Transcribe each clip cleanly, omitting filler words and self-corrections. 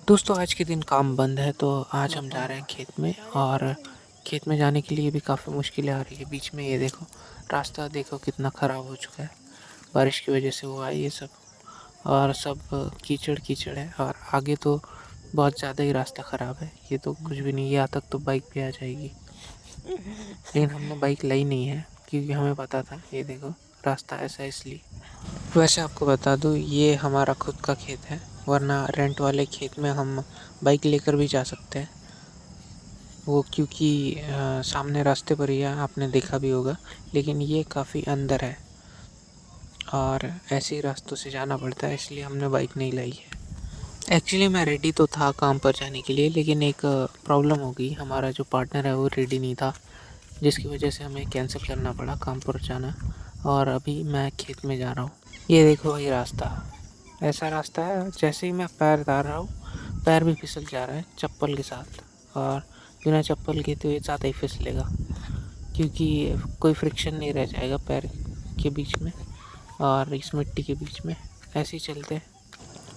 दोस्तों आज के दिन काम बंद है तो आज हम जा रहे हैं खेत में। और खेत में जाने के लिए भी काफ़ी मुश्किलें आ रही है। बीच में ये देखो, रास्ता देखो कितना ख़राब हो चुका है। बारिश की वजह से हुआ है ये सब। और सब कीचड़ कीचड़ है। और आगे तो बहुत ज़्यादा ही रास्ता ख़राब है। ये तो कुछ भी नहीं, यहाँ तक तो बाइक भी आ जाएगी। लेकिन हमने बाइक लाई नहीं है क्योंकि हमें पता था ये देखो रास्ता ऐसा है इसलिए। वैसे आपको बता दूँ, ये हमारा खुद का खेत है, वरना रेंट वाले खेत में हम बाइक लेकर भी जा सकते हैं। वो क्योंकि सामने रास्ते पर ही है, आपने देखा भी होगा। लेकिन ये काफ़ी अंदर है और ऐसे ही रास्तों से जाना पड़ता है, इसलिए हमने बाइक नहीं लाई है। एक्चुअली मैं रेडी तो था काम पर जाने के लिए, लेकिन एक प्रॉब्लम हो गई। हमारा जो पार्टनर है वो रेडी नहीं था, जिसकी वजह से हमें कैंसिल करना पड़ा काम पर जाना। और अभी मैं खेत में जा रहा हूँ। ये देखो वही रास्ता, ऐसा रास्ता है जैसे ही मैं पैर डाल रहा हूँ पैर भी फिसल जा रहा है चप्पल के साथ। और बिना चप्पल के तो ये ज़्यादा ही फिसलेगा, क्योंकि कोई फ्रिक्शन नहीं रह जाएगा पैर के बीच में और इस मिट्टी के बीच में। ऐसे ही चलते हैं।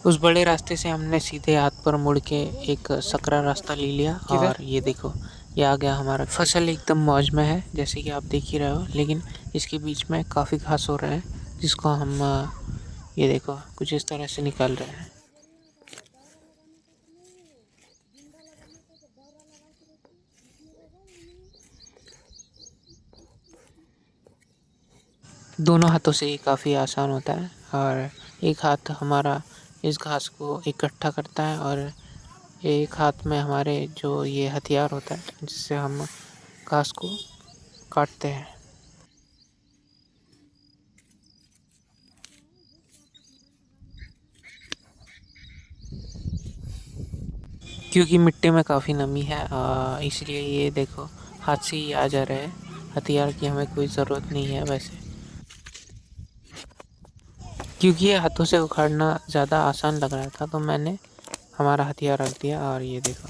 उस बड़े रास्ते से हमने सीधे हाथ पर मुड़ के एक सकरा रास्ता ले लिया। और ये देखो, ये आ गया हमारा। फसल एकदम मौज में है जैसे कि आप देख ही रहे हो, लेकिन इसके बीच में काफ़ी घास हो रहा है, जिसको हम ये देखो कुछ इस तरह से निकाल रहे हैं। दोनों हाथों से ये काफ़ी आसान होता है। और एक हाथ हमारा इस घास को इकट्ठा करता है और एक हाथ में हमारे जो ये हथियार होता है जिससे हम घास को काटते हैं। क्योंकि मिट्टी में काफ़ी नमी है, इसलिए ये देखो हाथ से ही आ जा रहे हैं। हथियार की हमें कोई ज़रूरत नहीं है वैसे, क्योंकि ये हाथों से उखाड़ना ज़्यादा आसान लग रहा था तो मैंने हमारा हथियार रख दिया। और ये देखो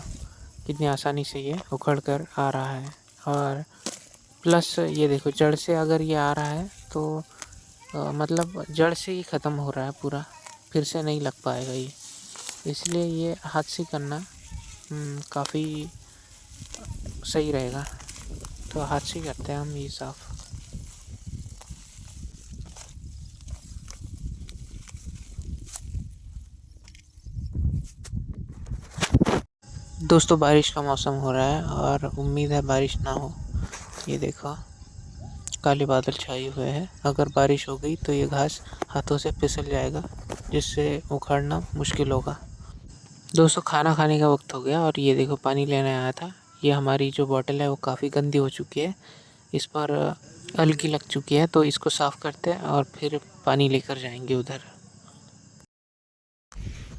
कितनी आसानी से ये उखड़ कर आ रहा है। और प्लस ये देखो, जड़ से अगर ये आ रहा है तो मतलब जड़ से ही ख़त्म हो रहा है पूरा, फिर से नहीं लग पाएगा ये। इसलिए ये हाथ से करना काफ़ी सही रहेगा। तो हाथ से करते हैं हम ये साफ़। दोस्तों बारिश का मौसम हो रहा है और उम्मीद है बारिश ना हो। ये देखो काले बादल छाए हुए हैं। अगर बारिश हो गई तो ये घास हाथों से फिसल जाएगा, जिससे उखाड़ना मुश्किल होगा। दोस्तों खाना खाने का वक्त हो गया और ये देखो पानी लेने आया था। ये हमारी जो बॉटल है वो काफ़ी गंदी हो चुकी है, इस पर अलगी लग चुकी है, तो इसको साफ़ करते हैं और फिर पानी लेकर जाएंगे उधर।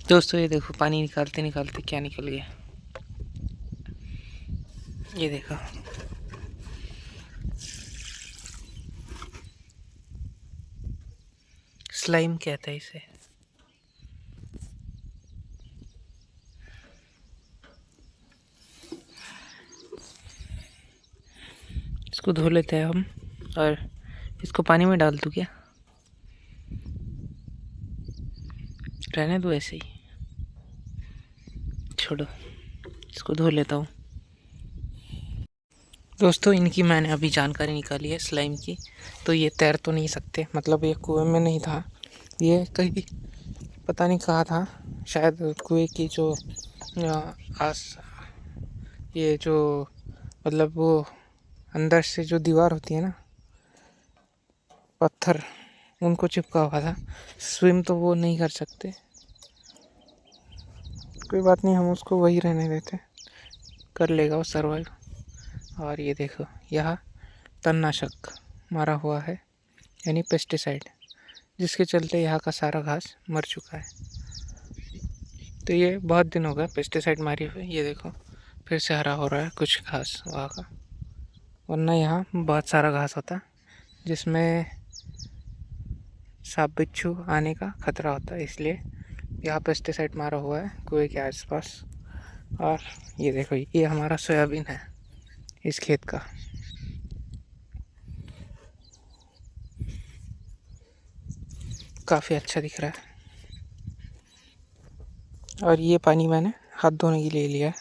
दोस्तों ये देखो पानी निकालते निकालते क्या निकल गया, ये देखो। स्लाइम कहते हैं इसे। इसको धो लेते हैं हम और इसको पानी में डाल दूँ क्या? रहने दो ऐसे ही, छोड़ो, इसको धो लेता हूँ। दोस्तों इनकी मैंने अभी जानकारी निकाली है स्लाइम की। तो ये तैर तो नहीं सकते, मतलब ये कुएं में नहीं था, ये कहीं पता नहीं कहाँ था। शायद कुएं की जो आस ये जो मतलब वो अंदर से जो दीवार होती है ना, पत्थर, उनको चिपका हुआ था। स्विम तो वो नहीं कर सकते। कोई बात नहीं, हम उसको वही रहने देते, कर लेगा वो सर्वाइव। और ये देखो यहाँ तणनाशक मारा हुआ है, यानी पेस्टिसाइड, जिसके चलते यहाँ का सारा घास मर चुका है। तो ये बहुत दिन हो गए पेस्टिसाइड मारी हुए। ये देखो फिर से हरा हो रहा है कुछ घास वहाँ का, वरना यहाँ बहुत सारा घास होता जिसमें सांप बिच्छू आने का खतरा होता है, इसलिए यहाँ पेस्टिसाइड मारा हुआ है कुएं के आसपास। और ये देखो ये हमारा सोयाबीन है इस खेत का। काफ़ी अच्छा दिख रहा है। और ये पानी मैंने हाथ धोने के लिए लिया,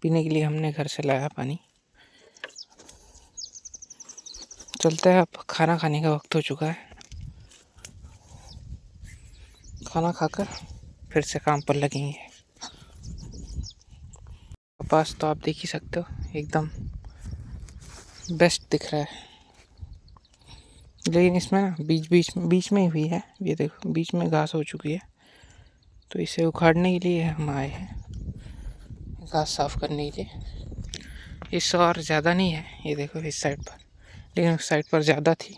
पीने के लिए हमने घर से लाया पानी। चलते हैं, अब खाना खाने का वक्त हो चुका है। खाना खाकर फिर से काम पर लगेंगे। पास तो आप देख ही सकते हो, एकदम बेस्ट दिख रहा है। लेकिन इसमें ना बीच में ही हुई है, ये देखो बीच में घास हो चुकी है, तो इसे उखाड़ने के लिए हम आए हैं, घास साफ करने के लिए। इस और ज़्यादा नहीं है, ये देखो इस साइड पर, लेकिन उस साइड पर ज़्यादा थी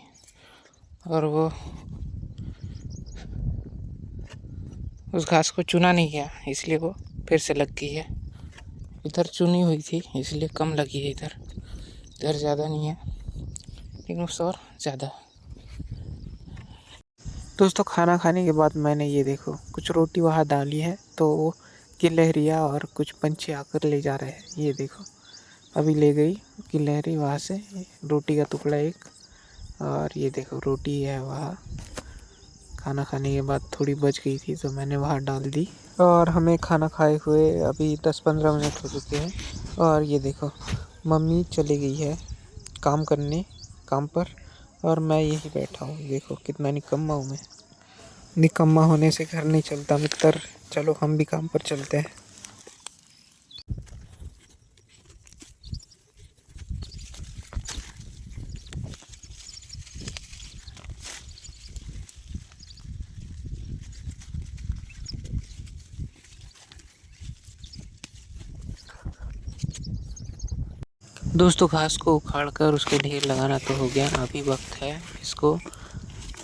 और वो उस घास को चुना नहीं गया, इसलिए वो फिर से लग गई है। इधर चुनी हुई थी इसलिए कम लगी है, इधर ज़्यादा नहीं है, लेकिन उस और ज़्यादा। दोस्तों खाना खाने के बाद मैंने ये देखो कुछ रोटी वहाँ डाली है, तो वो गिलहरियाँ और कुछ पंछी आकर ले जा रहे हैं। ये देखो अभी ले गई गिलहरी वहाँ से रोटी का टुकड़ा एक, और ये देखो रोटी है वहाँ। खाना खाने के बाद थोड़ी बच गई थी तो मैंने वहाँ डाल दी। और हमें खाना खाए हुए अभी 10-15 मिनट हो चुके हैं, और ये देखो मम्मी चली गई है काम करने, काम पर, और मैं यही बैठा हूँ। देखो कितना निकम्मा हूँ मैं। निकम्मा होने से घर नहीं चलता मित्र, चलो हम भी काम पर चलते हैं। दोस्तों घास को उखाड़ कर उसके ढेर लगाना तो हो गया, अभी वक्त है इसको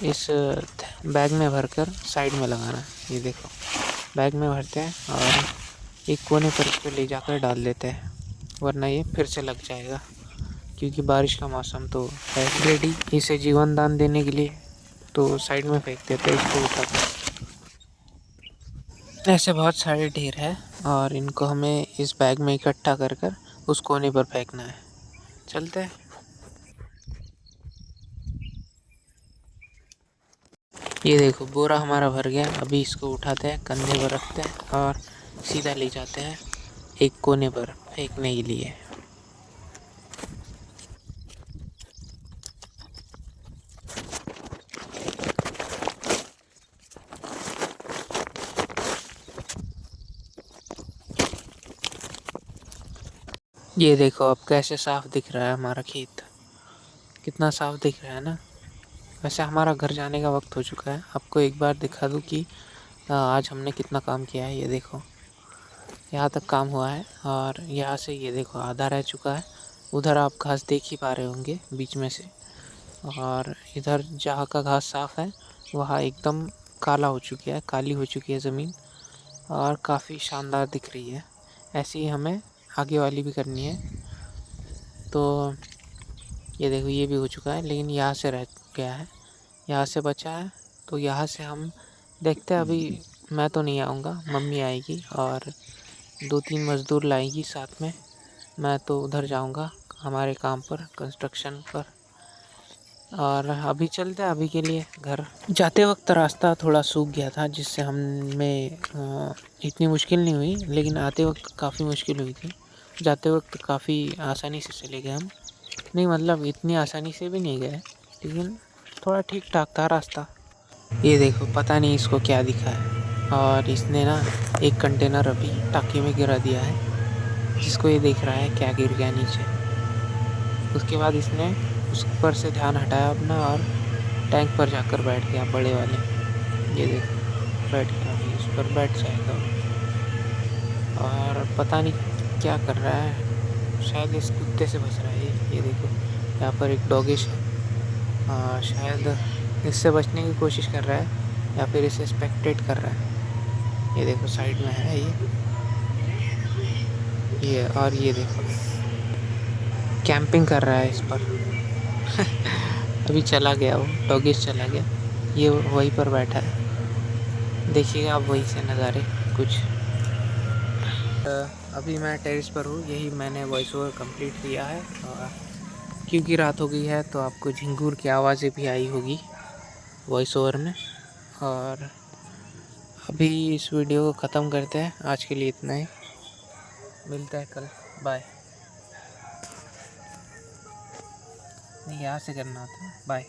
इस बैग में भरकर साइड में लगाना है। ये देखो बैग में भरते हैं और एक कोने पर इसको ले जाकर डाल देते हैं, वरना ये फिर से लग जाएगा, क्योंकि बारिश का मौसम तो है रेडी। इसे जीवन दान देने के लिए तो साइड में फेंक देते हैं इसको उठाकर। ऐसे बहुत सारे ढेर है और इनको हमें इस बैग में इकट्ठा कर कर उस कोने पर फेंकना है। चलते हैं। ये देखो बोरा हमारा भर गया, अभी इसको उठाते हैं, कंधे पर रखते हैं और सीधा ले जाते हैं एक कोने पर फेंकने के लिए। ये देखो अब कैसे साफ दिख रहा है हमारा खेत, कितना साफ दिख रहा है ना। वैसे हमारा घर जाने का वक्त हो चुका है, आपको एक बार दिखा दूं कि आज हमने कितना काम किया है। ये देखो यहाँ तक काम हुआ है और यहाँ से ये देखो आधा रह चुका है। उधर आप घास देख ही पा रहे होंगे बीच में से, और इधर जहाँ का घास साफ़ है वहाँ एकदम काला हो चुकी है, काली हो चुकी है ज़मीन, और काफ़ी शानदार दिख रही है। ऐसे ही हमें आगे वाली भी करनी है। तो ये देखो ये भी हो चुका है, लेकिन यहाँ से रह गया है, यहाँ से बचा है, तो यहाँ से हम देखते हैं। अभी मैं तो नहीं आऊँगा, मम्मी आएगी और 2-3 मज़दूर लाएगी साथ में। मैं तो उधर जाऊँगा हमारे काम पर, कंस्ट्रक्शन पर। और अभी चलते हैं अभी के लिए घर। जाते वक्त रास्ता थोड़ा सूख गया था, जिससे हमें इतनी मुश्किल नहीं हुई, लेकिन आते वक्त काफ़ी मुश्किल हुई थी। जाते वक्त काफ़ी आसानी से चले गए हम, नहीं मतलब इतनी आसानी से भी नहीं गए, लेकिन थोड़ा ठीक ठाक था रास्ता। ये देखो पता नहीं इसको क्या दिखा है, और इसने ना एक कंटेनर अभी टाँकी में गिरा दिया है, जिसको ये देख रहा है क्या गिर गया नीचे। उसके बाद इसने उस पर से ध्यान हटाया अपना और टैंक पर जाकर बैठ गया बड़े वाले। ये देखो बैठ गया, अभी उस पर बैठ जाएगा और पता नहीं क्या कर रहा है, शायद इस कुत्ते से बच रहा है। ये देखो यहाँ पर एक डॉगिश है, शायद इससे बचने की कोशिश कर रहा है या फिर इसे स्पेक्टेट कर रहा है। ये देखो साइड में है ये और ये देखो कैंपिंग कर रहा है इस पर। अभी चला गया, वो डॉगिश चला गया, ये वहीं पर बैठा है। देखिएगा आप वहीं से नज़ारे कुछ। अभी मैं टेरेस पर हूँ, यही मैंने वॉइस ओवर कंप्लीट किया है, और क्योंकि रात हो गई है तो आपको झिंगूर की आवाज़ें भी आई होगी वॉइस ओवर में। और अभी इस वीडियो को ख़त्म करते हैं, आज के लिए इतना ही। मिलता है कल, बाय। नहीं, यहाँ से करना होता है, बाय।